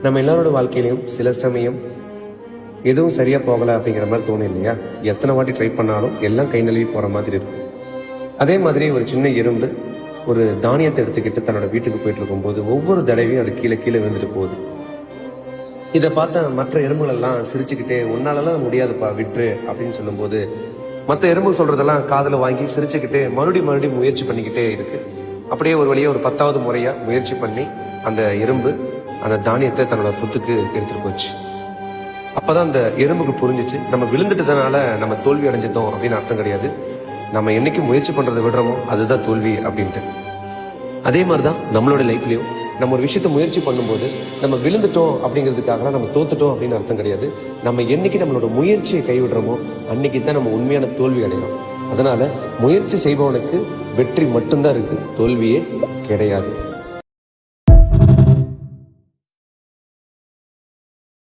நம்ம எல்லாரோட வாழ்க்கையிலையும் சில சமயம் எதுவும் சரியா போகல அப்படிங்கிற மாதிரி தோணும் இல்லையா? எத்தனை வாட்டி ட்ரை பண்ணாலும் எல்லாம் கை நழுவி போற மாதிரி இருக்கும். அதே மாதிரி ஒரு சின்ன எறும்பு ஒரு தானியத்தை எடுத்துக்கிட்டு தன்னோட வீட்டுக்கு போயிட்டு இருக்கும்போது ஒவ்வொரு தடவையும் அது கீழே கீழே விழுந்துட்டு போகுது. இதை பார்த்தா மற்ற எறும்புகள் எல்லாம் சிரிச்சுக்கிட்டே உன்னாலலாம் முடியாதுப்பா விட்டுரு அப்படின்னு சொல்லும்போது மற்ற எறும்பு சொல்றதெல்லாம் காதுல வாங்கி சிரிச்சுக்கிட்டே மறுபடியும் முயற்சி பண்ணிக்கிட்டே இருக்கு. அப்படியே ஒரு வழியா ஒரு 10வது முறையா முயற்சி பண்ணி அந்த எறும்பு அந்த தானியத்தை தன்னோட புத்துக்கு எடுத்துட்டு போச்சு. அப்பதான் அந்த எறும்புக்கு புரிஞ்சிச்சு, நம்ம விழுந்துட்டதுனால நம்ம தோல்வி அடைஞ்சிட்டோம் அப்படின்னு அர்த்தம் கிடையாது. நம்ம என்னைக்கு முயற்சி பண்றதை விடுறோமோ அதுதான் தோல்வி அப்படின்ட்டு. அதே மாதிரிதான் நம்மளோட லைஃப்லயும் நம்ம ஒரு விஷயத்த முயற்சி பண்ணும்போது நம்ம விழுந்துட்டோம் அப்படிங்கிறதுக்காக நம்ம தோத்துட்டோம் அப்படின்னு அர்த்தம் கிடையாது. நம்ம என்னைக்கு நம்மளோட முயற்சியை கைவிடுறோமோ அன்னைக்கு தான் நம்ம உண்மையான தோல்வி அடைகிறோம். அதனால முயற்சி செய்பவனுக்கு வெற்றி மட்டும்தான் இருக்கு, தோல்வியே கிடையாது.